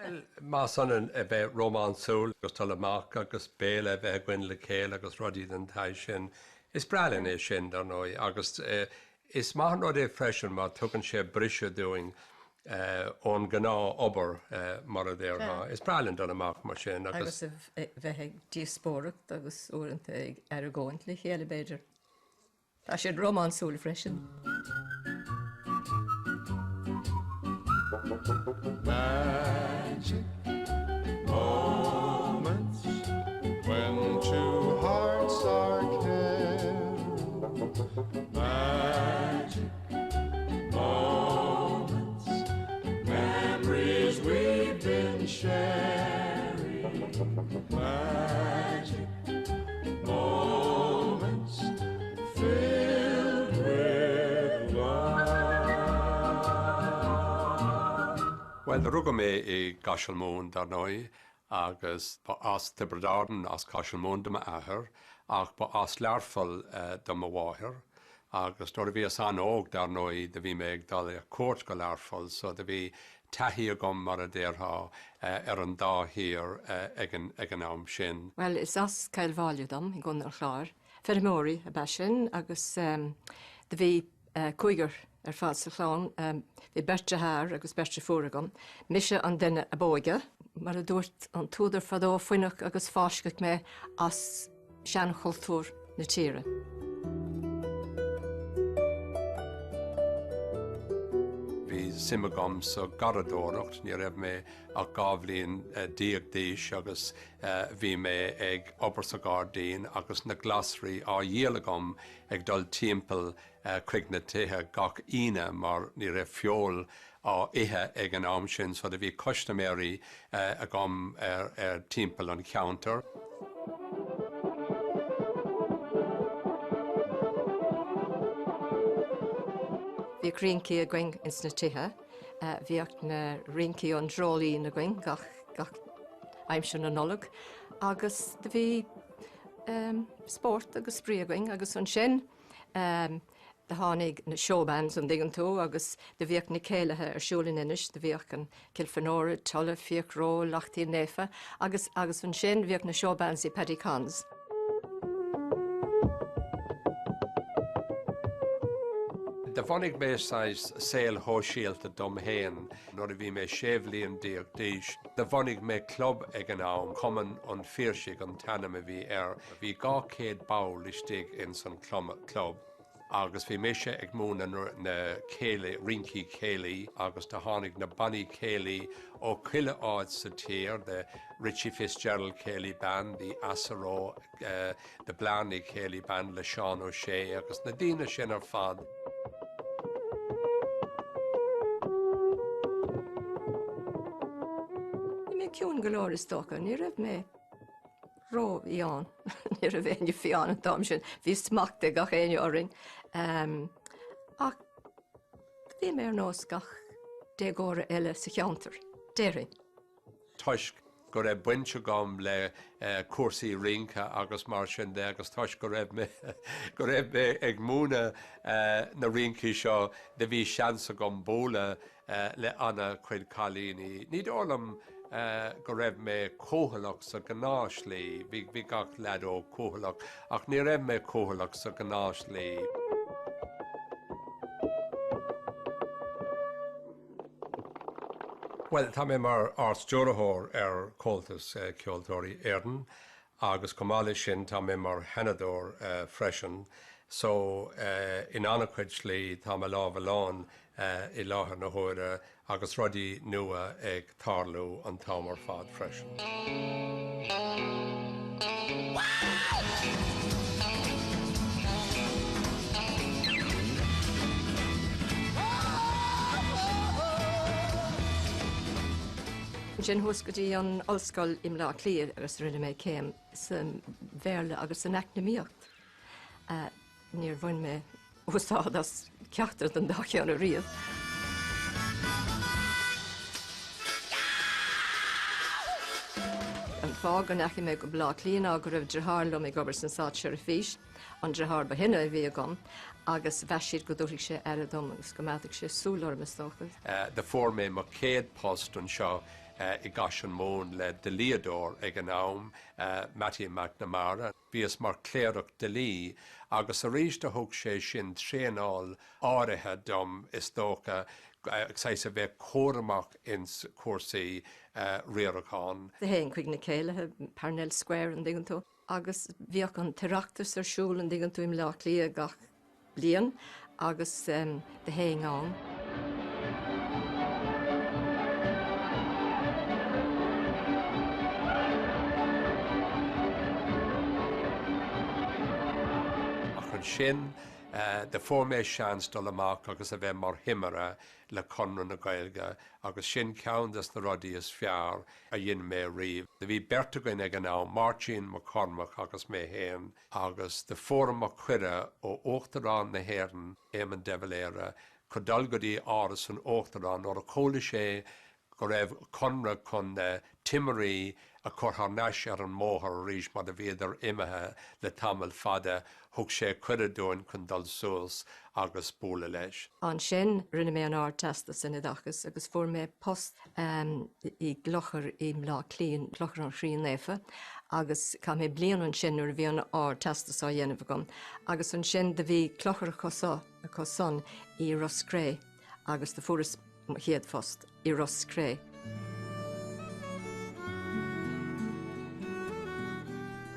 Well, má son a bheith Román súl agus tal amach agus béle bheith gin le céil agus rodí den tai sin. Is bralin é sin dar nói agus is má nó é freisin má tugann sé brise doing ón gná obair mar a dhéir má. Is bralin don amach mar sin agus bheith díospóracht agus uaireanta ar a ggóint le chéile beidir. Tá sé Román súla freisin. Magic moments when two hearts are caring. Magic moments, memories we've been sharing. Magic moments filled with love. Well, the rugam é Gaeilge dar nói agus ba as Tibradarden as Gaeilge de ma ahar ach ba as learfol de ma wahir agus dor vi as an óg dar nói de vi meg dal a court go learfol so de vi tahi agam mar a derha an da hier egen am sin. Well, is as cailbháile dom I gunnar chlár. Fermóri a basin agus de vi cuigar fád sa chlán vi bertre haar agus bertre fóragam. Mise an denne a bóige, mar a dúirt an túdar fadó foiinech agus fáscaic me as sean chultúr na tíre. Vi simagam so garadóracht ní raibh me a gábhlíon díag díis agus bhí me ag obair sa gádaín agus na glasrí á dhéalagam ag dul timpeall chuig na tithe gach ine mar ní raibh feol á ithe ag an am sin so de bhí customéirí agam timpeall an counter. Bhí rinci a going in sna tithe, bhíocht na rinci an drolí na going gach aimsin an nolog, agus de bhí sport agus sprí a going agus an sin de hánig na showbands an digan tú agus de bhíocht na céilethe ar siúlin inis, de bhíocht an Kilfenora, Tulla, Fiach Ró, Lachtí Nefa, agus an sin bhíocht na showbands I Paddy Cons. De bhanig mé sais saoil hóisialta dom héin nóir a bhí mé séimhlíon díag díis. De bhanig mé club ag an am cuman an fíorsaigh an tanam a bhí bhí gá céad bail istigh in san club. Agus bhí méise ag múna na céile, rinci céilí agus de tháinig na banní céilí ó chuile áid sa tír, de Richie Fitzgerald céilí band, the Asaró, de Blaney céilí band le Sean O'Shea agus na dína sin ar fad. Ciún golóir is tócha, ní raibh mé ró I an, ní raibh éine fián an dám sin, bhí smachta gach éine oring. Ach, bhí mé ar nós gach dégóra eile sa cheantar, déirin. Tuisc go raibh buinte gom le cuasaí rinca agus mar sin de agus tuisc go raibh mé ag múna na rinci seo de bhí seansa gom bóla le anna chuid chalíní. Ní orlam go raibh mé cóthaileach sa gnáislí, bhí gach lead ó cóthaileach, ach ní raibh mé cóthaileach sa gnáislí. Well, tá mé mar ástúrathóir ar comhaltas ceoltóirí Éireann, agus comála sin tá mé mar henadóir freisin. So in annacuid slí tá mé lábhaláin I láthair na hóire agus rudaí nua ag tarlú an támar fad freisin. Sin thuascaidí an ollscoil imlá clíad agus rinne mé céim san bhéirle agus san eacnamíocht. Níor bhain mé úsáid as ceachtar an dacheann a riamh. An fág an echi mé go blá clíana a go raibh drethárlum ag obair san sáid seir a fís, an drethár ba hinne a bhí agam, agus bheisiad go dúirigh sé ar a dom agus go mbeadh sé súlorm is tócha. De fór mé mar céad post an seo I gasan món le deliador ag an am Matthew McNamara. Bhíos mar cléireach delí agus a ríiste thug sé sin tréáil áirithe dom is dócha agsáis a bheith córamach in cuasaí riarachán. The hen quick na céile, Parnell Square and digan agus bhíoch an teachtas ar siúl an digan tú im lá lí gach blian agus the hen an. Sin de formé seans dul amach agus a bheith mar himara le Conradh na Gaeilge agus sin ceantas na rudaí is fearr a dhéanamh mé riamh. De bhí bertagain ag an ná Martin McCormack agus mé héan agus de fórum a chuire ó Uachtarán na Héireann éman devaléire chu dul go dtí áras an Uachtarán or a chóla sé go raibh Conradh chun timirí a chortharneis ar an móthar ríis mar a bhéidir imethe le tamil fada thug sé cuireadh dúin chun dul suas agus bóla leis. An sin rinne mé an ár testas in dachas agus fuair mé post I glochar im lá clín, glochar an chrín léfa agus cá mé blian an sin nuair bhí an ár testas á dhéanamh gom. Agus an sin de bhí clochar a cosan I Roscré agus de furas héad fost I Roscré.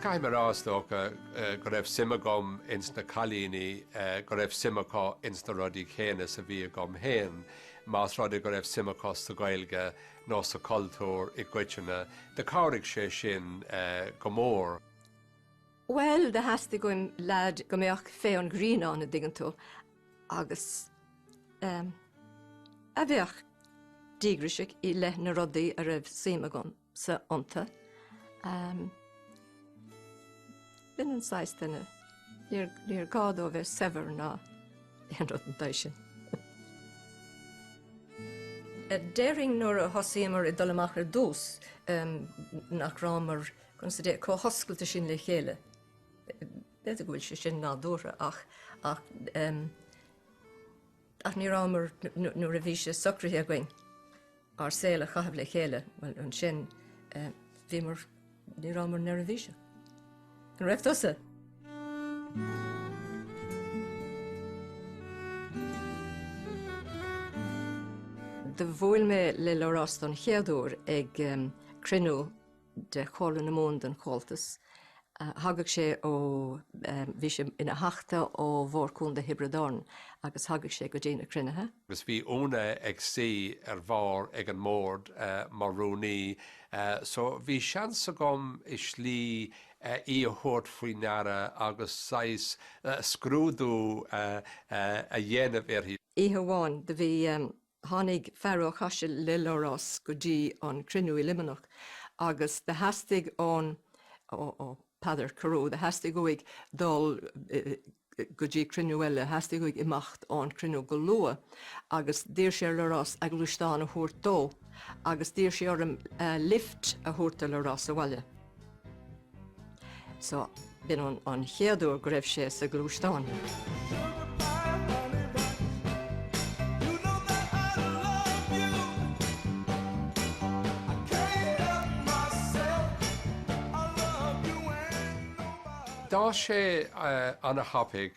Caim ar ástócha go raibh simagom ins na chalíní, go raibh simachá ins na rudaí chéine sa bhí gom héin, más rudaí go raibh simachá sa Gaeilge nó sa cultúr I gcuiteanna, de cáraigh sé sin go mór. Well, de hastig goim lad go méach fé an grín an a digan tú agus a bheach dígrisig I le na rudaí a raibh simagom sa ionta. Bin an sáistanna, níor gádó bheith sever ná an rudan sin. Déring nuair a thosaíomar I dul amach ar dús nach rámar chun sa dé có hoscailta sin le chéile. Beidir go bhfuil sé sin ná dúra ach ní rámar nuair a bhí sé socrthaí a gcuin ar céile chahabh le chéile, well an sin bhí mar ní rámar nuair a bhí sé. An raibh tusa. De bhfuil mé le Labhrás don chéadúr ag crinú de chola na mún den choltas. Thagaigh sé ó bhí sé ina heachta ó bhórcún de Hibredáin agus thagaigh sé go dtí na crinethe. Agus bhí Úna ag sí ar bhár ag an mórd mar rúnaí, so bhí seansa gom I slí I a thuirt faoi nara agus sais scrúdú a dhéanamh ar. Ihe bháin de bhí tháinig fearr chaise le Labhrás go dtí an crinú I limanach agus de hastig ón ó Padar Caró, de hastig goig dul go dtí crinú eile, hastig goig imacht an crinú go lua agus dír sé Labhrás ag luisteán a thuirt dó agus dír sé orm lift a thuirt a Labhrás a bhaile. So, bin an chéadúr go raibh sé sa glúisteán. Dá sé anna hapig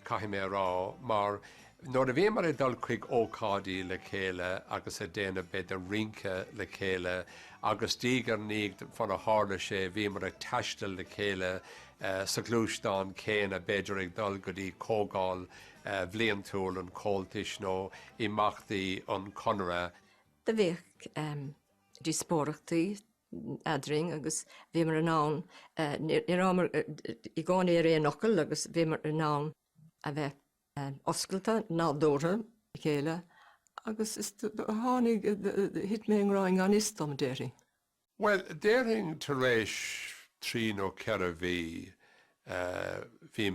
caithim mé rá, mar nuair a bhí mar dul chuig ócádaí le chéile agus a déanamh beidir rince le chéile agus dígar níag fan a hála sé bhí mar ag taistil le chéile sa glúisteán céine beidir ag dul go dtí cógáil bhliantúil an cóltais nó imachtaí an Conradh. De bhíoh dí spórachtaí adring agus bhí mar an nán ní rámar I gáin ar éon nocail agus bhí mar an nán a bheith oscailta ná dóra chéile agus is tháinig hit mé an ráing an istom déiring. Well, déiring tar éis trí nó ceithre bhí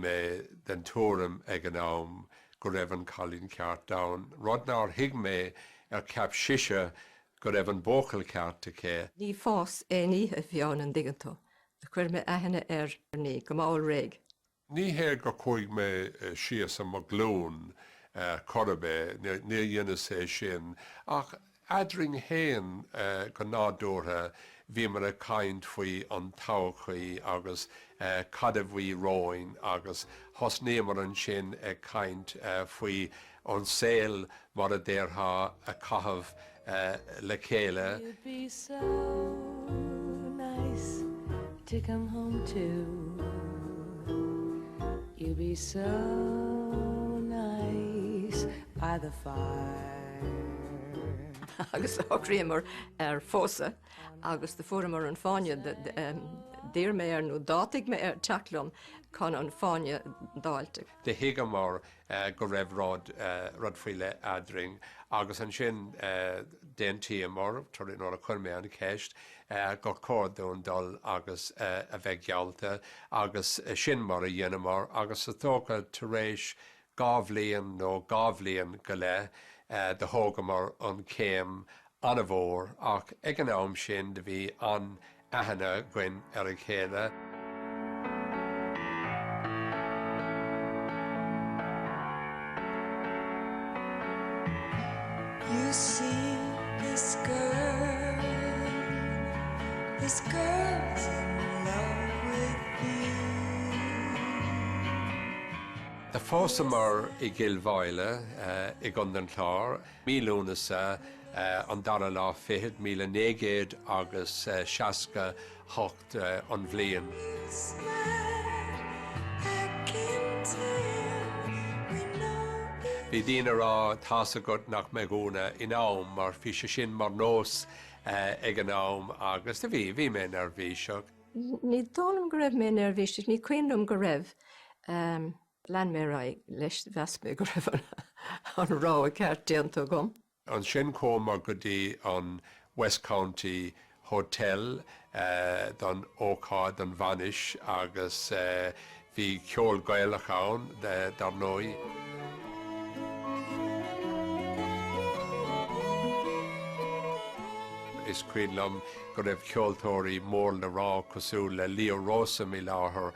mé den túram ag an am go raibh an chalín ceart dán. Rud ná hiig mé ar ceap siise go raibh an bócail ceart cé. Ní fás éí a bheán an digantó, a chuir me aithne ar ní go máil réig. Ní héir go chuig mé sias am glún chorbé ní dhéana sé sin, ach Adring hain go nádúrtha bhí mar a caint faoi an todhchaí agus cadamh bhí róin agus thosnéamar an sin ag caint faoi an saoil mar a déirtha a caitheamh le chéile. You'd be so nice to come home to. You'd be so nice by the fire. agus áríamar fósa, agus de fóramar an fáine dír mé nó dátig mé teaclam chun an fáine dáilte. De higamar go raibh rud faoile adring, agus an sin déntíamar, tar in a chun mé an ceist, go cordún dul agus a bheith gealta, agus sin mar a dhéanamar, agus a tóca tar éis gábhlíon nó gábhlíon go le, de hógamar an céim an a bhór, ach ag an am sin de bhí an ahanana gwen ar a chéile. You see this girl's in love with you. The fósamar I gilmhaile I gundan chlár, mílúnasa an dara lá fihid, míle négéad agus seasca hocht an bhliain. Bhí dína rá tása gut nach me gúna in am, mar fi se sin mar nós ag an am agus de bhí mé nervhíseach. Ní dólam go raibh mé nervhíseach, ní cuinnum go raibh lean mé ra leis bheas mé go raibh an rá a ceart déanta gom. An sin cómar go dtí an West County Hotel don ócáid an Vanish agus bhí ceol Gaeilge ann dar nói. Is cuinnlam go raibh ceoltóirí mór le rá cosú le Leo Rosa mí láthair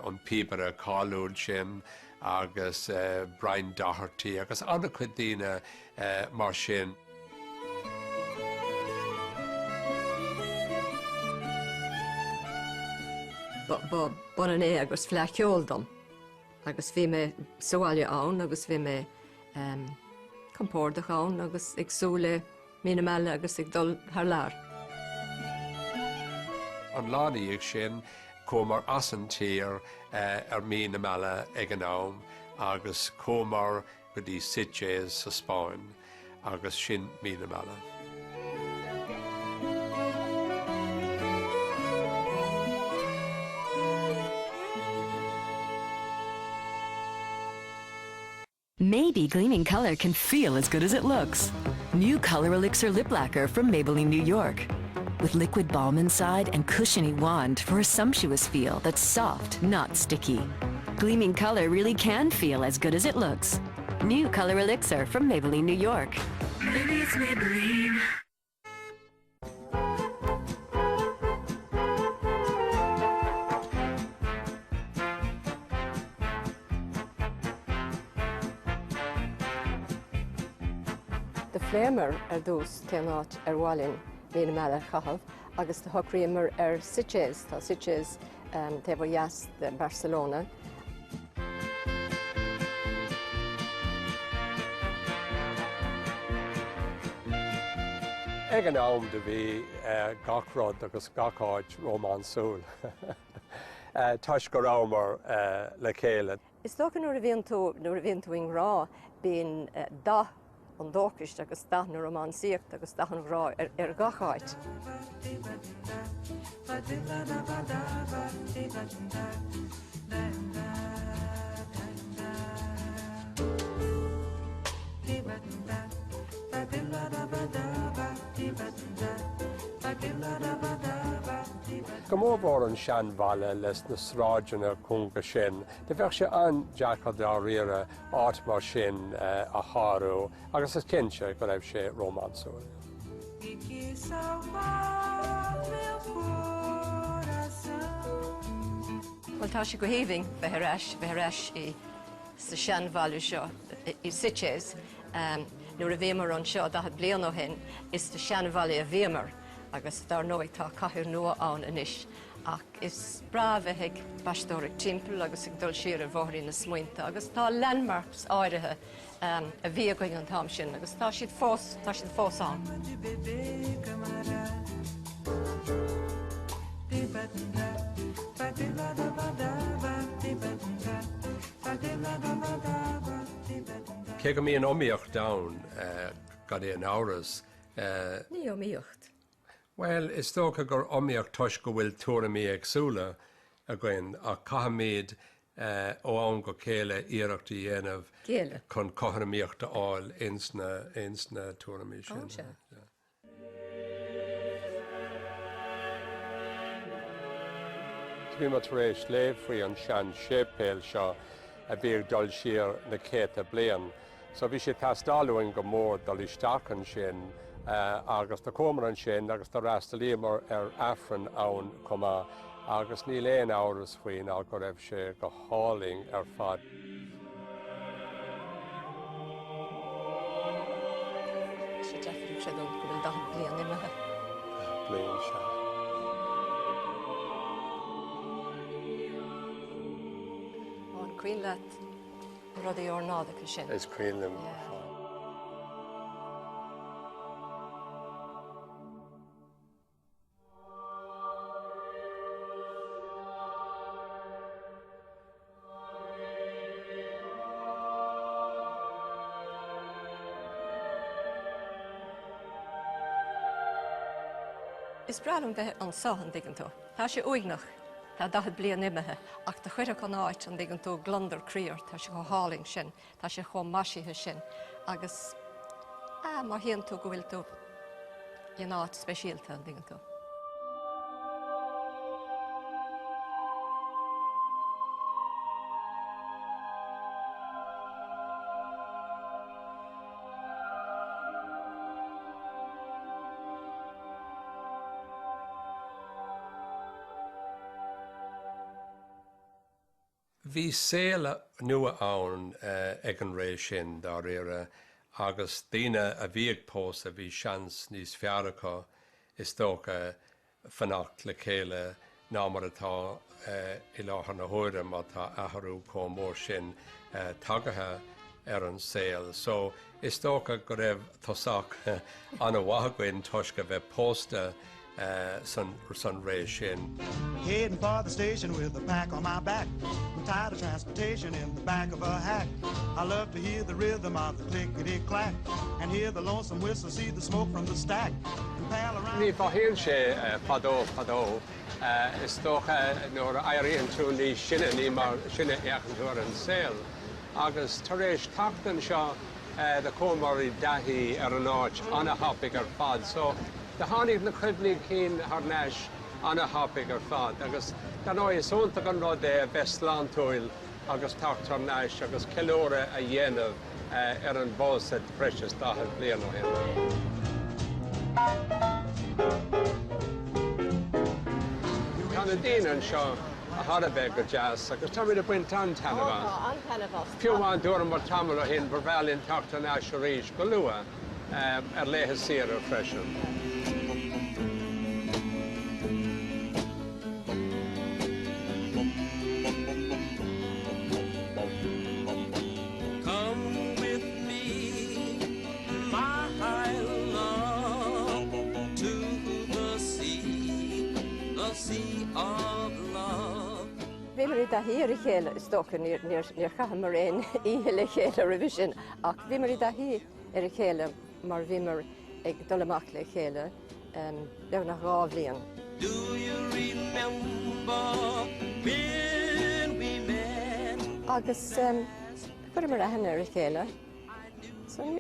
an píbar a cáúil sin agus Brian Doherty agus anna chud daoine mar sin. Buna é agus fleiciúldom, agus bhí mé soáile ann, agus bhí mé compórdach ann, agus ag súla mína meile agus ag dul thar lear. An lánaí ag sin cómar as an tír ar mína meile ag an am, agus cómar go dtí Sitges sa Spáin, agus sin mína meile. Maybe gleaming color can feel as good as it looks. New Color Elixir Lip Lacquer from Maybelline, New York. With liquid balm inside and cushiony wand for a sumptuous feel that's soft, not sticky. Gleaming color really can feel as good as it looks. New Color Elixir from Maybelline, New York. Maybe it's Maybelline. De fléimar dús téanát bháilinn mína meile chahabh, agus de thochríomar Sitges, tá Sitges taobh jaas de Barcelona. Ag an am de bhí gachrod agus gacáid románsúil. Táis go rámar le chéile. Is tócha nuair a bhíonn tú in rá bíon dá an dóchist agus da na románsíocht agus da an bhrá gacháid. Go mór an seanmhaile leis na sráideanna cúnga sin, de bheith sé an deachad á riire áit mar sin a tharú, agus is cinse go raibh sé románsúil. Well, tá sé go héimhing bheith eis I sa seanmhaile seo I Sitges. nuair a bhíomar an seo dahad bliain ó hin is de seanbhaile a bhíomar agus dar nóid tá cathair nua ann inis. Ach is braf ag baistóric timpeall agus ag dul siar ar bhóirí na smaointe agus tá landmarks áirithe a bhí going an tam sin agus tá siad fós an. Cé go míon omíocht down gad é an áras. Ní omíocht. Well, is tócha gur omíocht tuis go bhfuil túramí agsúla a gcuin ach caihamid ó ann go céile iarachtaí dhéanamh Céile. chun cothramíochta áil insna túramí sin. Sure. Bhí mar tar éis léamh faoi an sean sépéil seo a bhíag dul siar na céta bliain. So bhí sé tastáúin go mór dul isteach an sin agus tá comar an sin agus tá rastalíomar ar affran ann comá agus ní léon áras faoin á go raibh sé go háling ar fad. Sé deafrú sé dul go bhfuil dahad bliain imethe. Bliain se. An cuill leat rudaí ornádacha sin. Is cuilim. Is bralam bheith an sahan digantó. Tá sé uignach, tá dahad bliain imethe, ach tá chuireach an áit an digantó glandar críor, tá sé go háling sin, tá sé go maisithe sin, agus má híonn tú go bhfuil tú an áit speisialta an digantó. Bhí céile nua ann ag an rééis sin dá réire agus daoine a bhíag pós a bhí seans níos fearracha is tócha fannacht le chéile ná mar atá i láthair na hóire má tá athrú có mór sin tagathe ar an céil. So is tócha go raibh tosach an bhathagainn tuisce bheith pósta san rééis sin. Heading for the station with a pack on my back. I'm tired of transportation in the back of a hack. I love to hear the rhythm of the clickety-clack and hear the lonesome whistle, see the smoke from the stack. And pal around... Ní bhíonn sé padó. Is tócha nóair éiríonn tú ní sinne ní mar sinne éachanúir an saoil. Agus tar éis tachtain seo de comóirí daithí ar an áit anna hapig ar fad. So de tháinig na cuimhní cín ar neis anna hapig ar fad. Agus gan áid is ónta an rud Vestlántóil agus tachtar neis agus cilóra a dhéanamh ar an bósad precious dahad bliain ó hin. Tá na daoine seo a Harabeg go jazz agus tá muid a buint an tanamh. An tanamh. Fiúháin dúir mar tamil ó hin bhálinn tachtar neis a ríis go lua ar léthe siar ar freisin. Bhí mar hí chéile is tócha níor chaithe mar réon ihe le chéile revision ach bhí mar hí ar a chéile mar bhí mar ag dul amach le chéile le nach rá bhliain. Do you remember when we met? Agus chuir mar a henne ar a chéile, so ní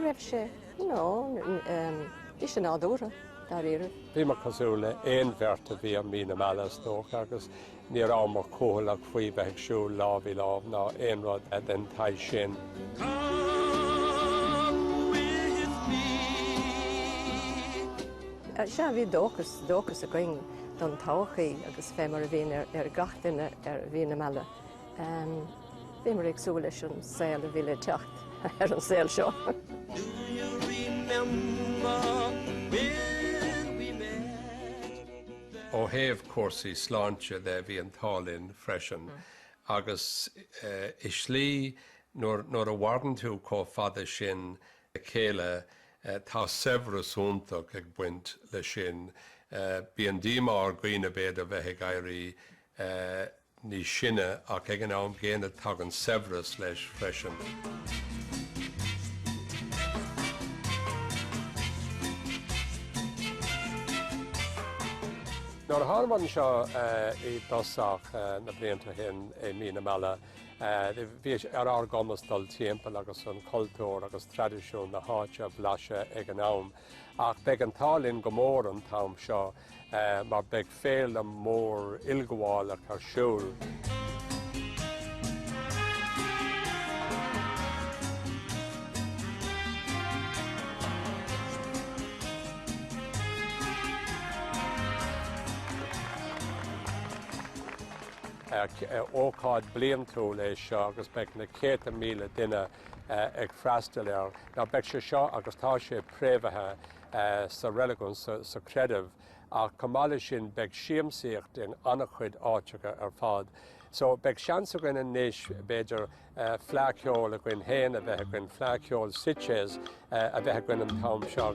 raibh sé, ní sé nádúra dar éire. Bhí mar cosúla éon bhearta bhí an mína meala tócha agus ní rá mar cóhlaach faoi bheith siúil lámh i lámh ná éon rud den taidh sin. Se bhí dóchas a going don táchaí agus fé mar a bhíon ar gachtainine ar bhína meala. Bhí mar agsúla leis an saoil a bhí le teacht an sail seo. Do you remember when we met? Ó héamh cuasaí sláinte de bhí an tálinn freisin, agus is slí nóair a bhhairdan tú có fada sin céile tá severas úntaach ag buint le sin. Bí an dímar gcuoine béad a bheith gaiirí ní sinne ach ag an am géine tagan severas leis freisin. Nóair tháinig seo I dosach na blianta hin I Meala bhí ar gomas dul timpeall agus an cultúr agus tradiisiún na háite bhlaise ag an am. Ach beag an tálinn go mór an tam seo mar beag féil am mór ilgháil ar siúl. Ócáid blian tú leis seo agus beag na 100,000 duine ag freastal ar. Ná beag sé seo agus tá sé préomhathe sa reiligiún sa creidimh ach comála sin beag siamsaíocht in annach chuid áiteacha ar fad. So beag seansa go in níos beidir phleaceol a gcuin héin a bheith gcuin phleaceol Sitges a bheith gcuin an tam seo.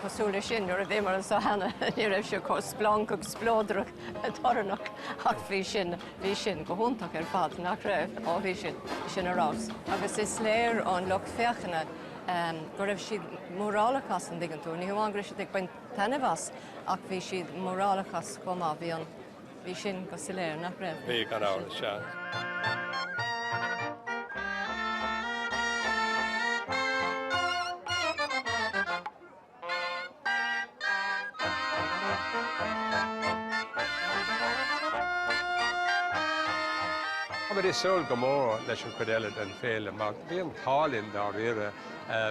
Cosúla sin ar a bhí mar an sa hena ní raibh sé cos blanc agus splódrach tornach ach bhí sin go húntaach ar fad nach raibh ó bhí sin arás. Agus is léir an loch féachana go raibh siad mórálachas an digan tú, ní hamháin go raibh siad ag bain tanmhas ach bhí siad mórálachas comá bhí sin go sa léir nach raibh. Bhí gan áras se. But is súil go mór leis an chuile an féile, mar bhí an tálinn dá riire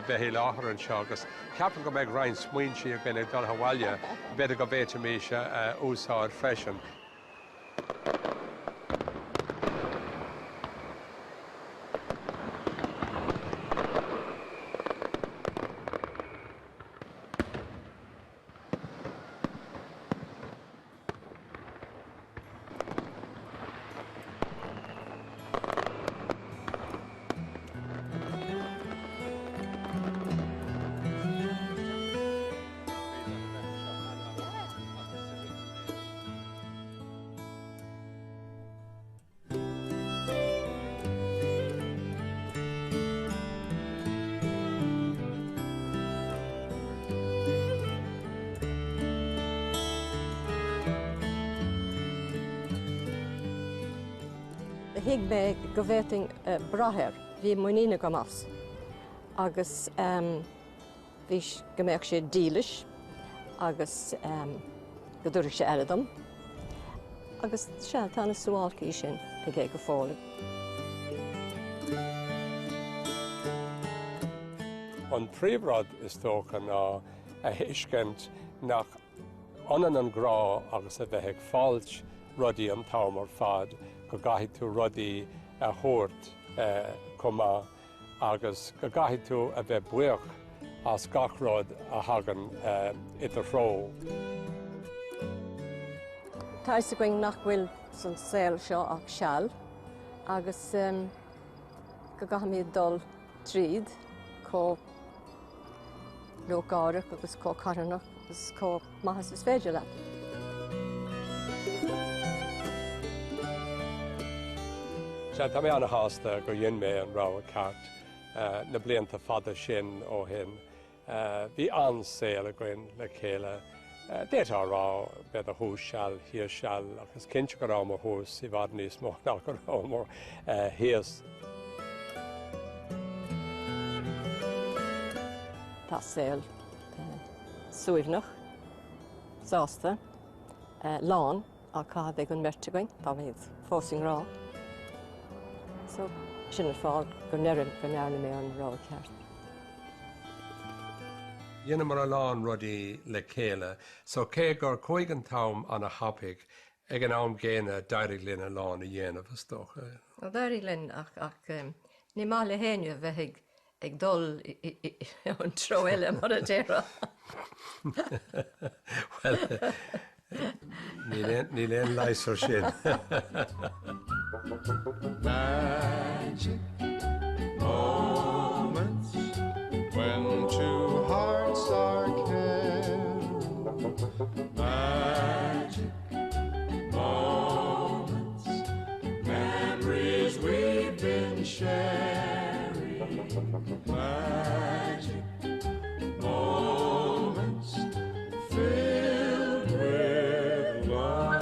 bheith láthar an seo agus ceapan go méid rainn smuointí a gine dul haháile beidir go béte míise úsáid freisin. Hiag me go bhhéting brathair, bhí muoína go mas. Agus bhí go mbeadh sé dílis, agus go dúirigh sé airadam. Agus se tána súálcaí sin a ggé go fála. An príomhrad is tócha ná a hiiscint nach anan an grá agus a bheith ag fáilt rudaí an tam ar fad go gaithí tú rudaí a thuairt comá agus go gaithí tú a bheith buach as gachrád a hagan idir fró. Tá is going nach bhfuil san saoil seo ach seall agus go gaithimid dul tríd có lógáireach agus có carannach agus có maithas is féidir le. Se tá mé anna háasta go dhéon mé an rá a ceart na blianta fada sin ó hin. Bhí ansaoil a gcuin le chéile. Déitá rá bed a hús seall, híos seall, agus cinse go rám a hús I bhd níos mó ná go rám híos tá saol suaimhnach, sásta, lán a cá ag an merte going, tá méid fósing rá. So, sin ar fáil go nearna mé an rá ceart. Dhéanam mar a lán rudaí le céile, so cé gur chuig an tam an a hapig ag an am géine dairig linn a lán a dhéanamh is dócha. Well, dairig linn ach ní má le héine bheith ag dul an tro eile mar a déire. Well, ní léon leis ar sin. Magic moments when two hearts are caring. Magic moments, memories we've been sharing. Magic moments filled with love.